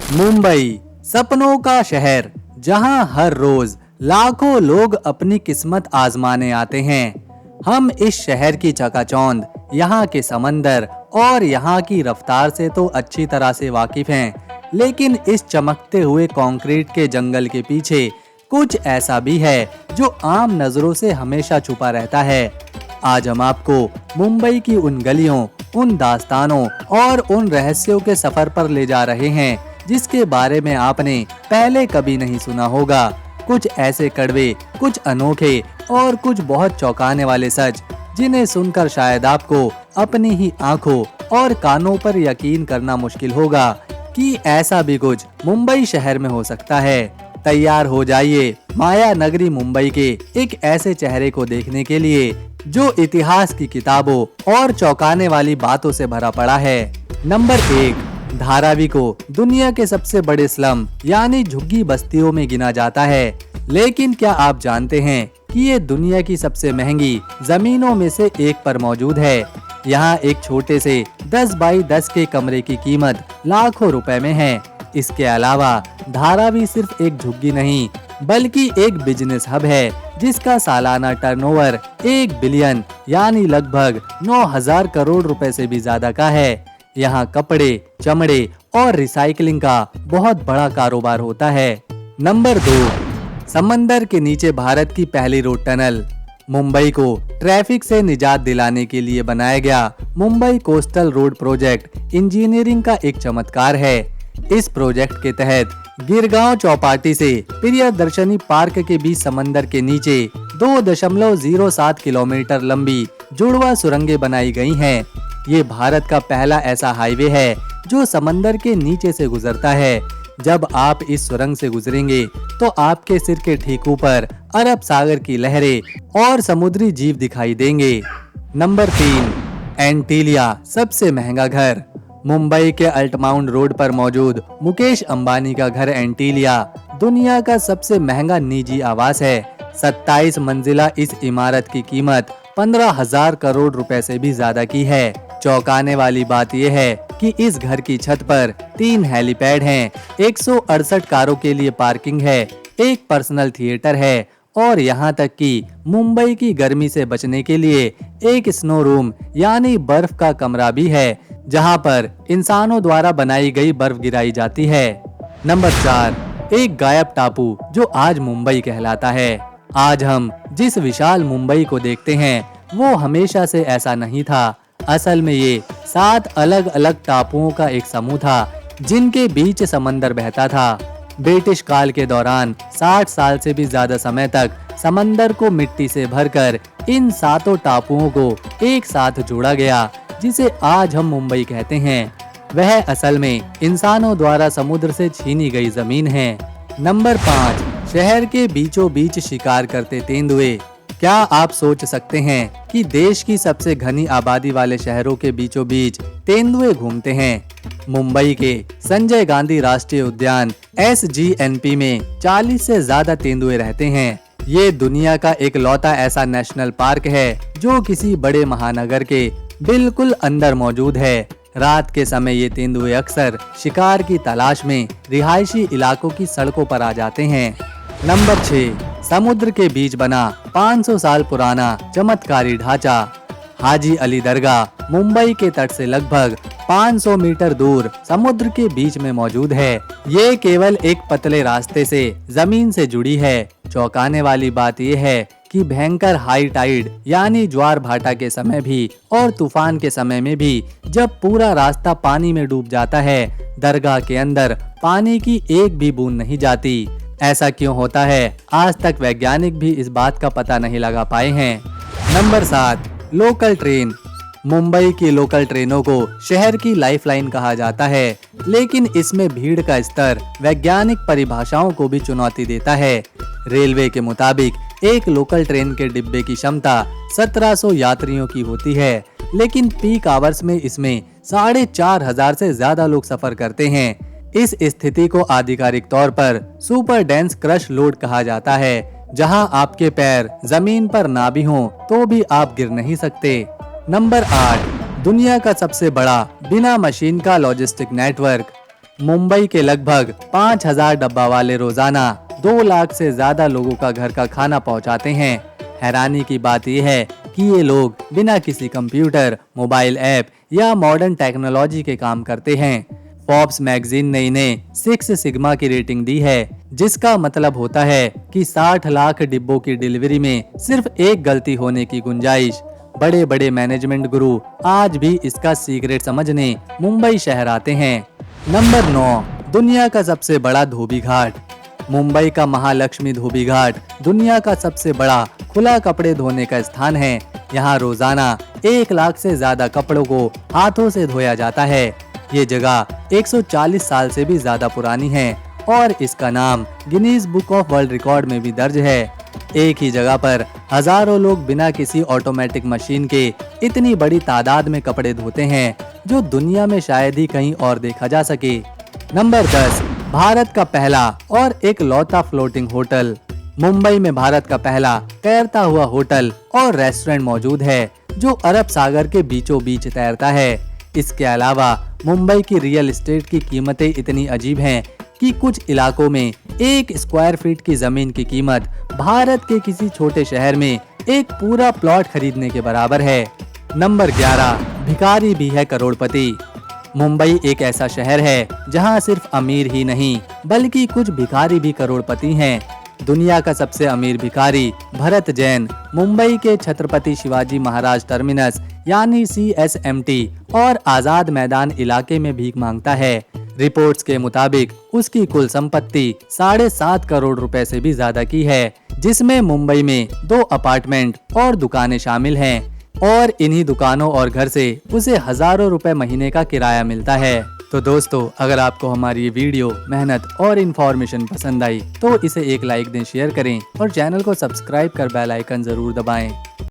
मुंबई, सपनों का शहर, जहां हर रोज लाखों लोग अपनी किस्मत आजमाने आते हैं। हम इस शहर की चकाचौंध, यहाँ के समंदर और यहाँ की रफ्तार से तो अच्छी तरह से वाकिफ हैं, लेकिन इस चमकते हुए कंक्रीट के जंगल के पीछे कुछ ऐसा भी है जो आम नजरों से हमेशा छुपा रहता है। आज हम आपको मुंबई की उन गलियों, उन दास्तानों और उन रहस्यों के सफर पर ले जा रहे हैं जिसके बारे में आपने पहले कभी नहीं सुना होगा। कुछ ऐसे कड़वे, कुछ अनोखे और कुछ बहुत चौंकाने वाले सच जिन्हें सुनकर शायद आपको अपनी ही आंखों और कानों पर यकीन करना मुश्किल होगा कि ऐसा भी कुछ मुंबई शहर में हो सकता है। तैयार हो जाइए माया नगरी मुंबई के एक ऐसे चेहरे को देखने के लिए जो इतिहास की किताबों और चौंकाने वाली बातों से भरा पड़ा है। नंबर 1, धारावी को दुनिया के सबसे बड़े स्लम यानी झुग्गी बस्तियों में गिना जाता है। लेकिन क्या आप जानते हैं कि ये दुनिया की सबसे महंगी जमीनों में से एक पर मौजूद है। यहाँ एक छोटे से 10 बाई 10 के कमरे की कीमत लाखों रुपए में है। इसके अलावा धारावी सिर्फ एक झुग्गी नहीं बल्कि एक बिजनेस हब है जिसका सालाना टर्नओवर 1 बिलियन यानी लगभग 9,000 करोड़ रुपए से भी ज्यादा का है। यहाँ कपड़े, चमड़े और रिसाइकलिंग का बहुत बड़ा कारोबार होता है। नंबर 2, समंदर के नीचे भारत की पहली रोड टनल। मुंबई को ट्रैफिक से निजात दिलाने के लिए बनाया गया Mumbai coastal road project engineering का एक चमत्कार है। इस प्रोजेक्ट के तहत गिरगांव चौपाटी से प्रियदर्शनी पार्क के बीच समंदर के नीचे 2.07 किलोमीटर लंबी जुड़वा सुरंगें बनाई गई हैं। ये भारत का पहला ऐसा हाईवे है जो समंदर के नीचे से गुजरता है। जब आप इस सुरंग से गुजरेंगे तो आपके सिर के ठीक ऊपर अरब सागर की लहरें और समुद्री जीव दिखाई देंगे। नंबर 3, एंटीलिया सबसे महंगा घर। मुंबई के अल्टमाउंट रोड पर मौजूद मुकेश अंबानी का घर एंटीलिया दुनिया का सबसे महंगा निजी आवास है। 27 मंजिला इस इमारत की कीमत 15,000 करोड़ रुपए से भी ज्यादा की है। चौंकाने वाली बात यह है कि इस घर की छत पर 3 हेलीपैड हैं, 168 कारों के लिए पार्किंग है, एक पर्सनल थिएटर है और यहाँ तक कि मुंबई की गर्मी से बचने के लिए एक स्नो रूम यानी बर्फ का कमरा भी है जहाँ पर इंसानों द्वारा बनाई गई बर्फ गिराई जाती है। नंबर 4, एक गायब टापू जो आज मुंबई कहलाता है। आज हम जिस विशाल मुंबई को देखते हैं वो हमेशा से ऐसा नहीं था। असल में ये 7 अलग अलग टापुओं का एक समूह था जिनके बीच समंदर बहता था। ब्रिटिश काल के दौरान 60 साल से भी ज्यादा समय तक समंदर को मिट्टी से भरकर इन 7 टापुओं को एक साथ जोड़ा गया जिसे आज हम मुंबई कहते हैं। वह असल में इंसानों द्वारा समुद्र से छीनी गई जमीन है। नंबर 5, शहर के बीचों बीच शिकार करते तेंदुए। क्या आप सोच सकते हैं कि देश की सबसे घनी आबादी वाले शहरों के बीचों बीच तेंदुए घूमते हैं? मुंबई के संजय गांधी राष्ट्रीय उद्यान SGNP में 40 से ज्यादा तेंदुए रहते हैं। ये दुनिया का एक लौता ऐसा नेशनल पार्क है जो किसी बड़े महानगर के बिल्कुल अंदर मौजूद है। रात के समय ये तेंदुए अक्सर शिकार की तलाश में रिहायशी इलाकों की सड़कों पर आ जाते हैं। नंबर 6, समुद्र के बीच बना 500 साल पुराना चमत्कारी ढांचा। हाजी अली दरगाह मुंबई के तट से लगभग 500 मीटर दूर समुद्र के बीच में मौजूद है। ये केवल एक पतले रास्ते से जमीन से जुड़ी है। चौंकाने वाली बात यह है कि भयंकर हाई टाइड यानी ज्वार भाटा के समय भी और तूफान के समय में भी जब पूरा रास्ता पानी में डूब जाता है, दरगाह के अंदर पानी की एक भी बूंद नहीं जाती। ऐसा क्यों होता है, आज तक वैज्ञानिक भी इस बात का पता नहीं लगा पाए हैं। Number 7, local train. मुंबई की लोकल ट्रेनों को शहर की लाइफलाइन कहा जाता है, लेकिन इसमें भीड़ का स्तर वैज्ञानिक परिभाषाओं को भी चुनौती देता है। रेलवे के मुताबिक एक लोकल ट्रेन के डिब्बे की क्षमता 1700 यात्रियों की होती है, लेकिन पीक आवर्स में इसमें 4,500 से ज्यादा लोग सफर करते हैं। इस स्थिति को आधिकारिक तौर पर सुपर डेंस क्रश लोड कहा जाता है, जहां आपके पैर जमीन पर ना भी हों तो भी आप गिर नहीं सकते। नंबर 8, दुनिया का सबसे बड़ा बिना मशीन का लॉजिस्टिक नेटवर्क। मुंबई के लगभग 5000 डब्बा वाले रोजाना 2 लाख से ज्यादा लोगों का घर का खाना पहुंचाते हैं। हैरानी की बात यह है कि ये लोग बिना किसी कंप्यूटर, मोबाइल ऐप या मॉडर्न टेक्नोलॉजी के काम करते हैं। फोर्ब्स मैगजीन ने इन्हें 6 सिग्मा की रेटिंग दी है, जिसका मतलब होता है कि 60 लाख डिब्बों की डिलीवरी में सिर्फ एक गलती होने की गुंजाइश। बड़े बड़े मैनेजमेंट गुरु आज भी इसका सीक्रेट समझने मुंबई शहर आते हैं। नंबर 9, दुनिया का सबसे बड़ा धोबी घाट। मुंबई का महालक्ष्मी धोबी घाट दुनिया का सबसे बड़ा खुला कपड़े धोने का स्थान है। यहाँ रोजाना 1 लाख से ज्यादा कपड़ों को हाथों से धोया जाता है। ये जगह 140 साल से भी ज्यादा पुरानी है और इसका नाम Guinness book of world record में भी दर्ज है। एक ही जगह पर हजारों लोग बिना किसी ऑटोमेटिक मशीन के इतनी बड़ी तादाद में कपड़े धोते हैं, जो दुनिया में शायद ही कहीं और देखा जा सके। नंबर 10, भारत का पहला और एक लौता फ्लोटिंग होटल। मुंबई में भारत का पहला तैरता हुआ होटल और रेस्टोरेंट मौजूद है, जो अरब सागर के बीचों बीच तैरता है। इसके अलावा मुंबई की रियल एस्टेट की कीमतें इतनी अजीब हैं कि कुछ इलाकों में 1 स्क्वायर फीट की जमीन की कीमत भारत के किसी छोटे शहर में एक पूरा प्लॉट खरीदने के बराबर है। नंबर 11, भिखारी भी है करोड़पति। मुंबई एक ऐसा शहर है जहां सिर्फ अमीर ही नहीं बल्कि कुछ भिखारी भी करोड़पति हैं। दुनिया का सबसे अमीर भिखारी भरत जैन मुंबई के छत्रपति शिवाजी महाराज टर्मिनस यानी CSMT और आजाद मैदान इलाके में भीख मांगता है। रिपोर्ट्स के मुताबिक उसकी कुल संपत्ति 7.5 करोड़ रुपए से भी ज्यादा की है, जिसमें मुंबई में 2 अपार्टमेंट और दुकानें शामिल हैं और इन्हीं दुकानों और घर से उसे हजारों रुपए महीने का किराया मिलता है। तो दोस्तों, अगर आपको हमारी ये वीडियो, मेहनत और इन्फॉर्मेशन पसंद आई तो इसे एक लाइक दें, शेयर करें और चैनल को सब्सक्राइब कर बेल आइकन जरूर दबाएं।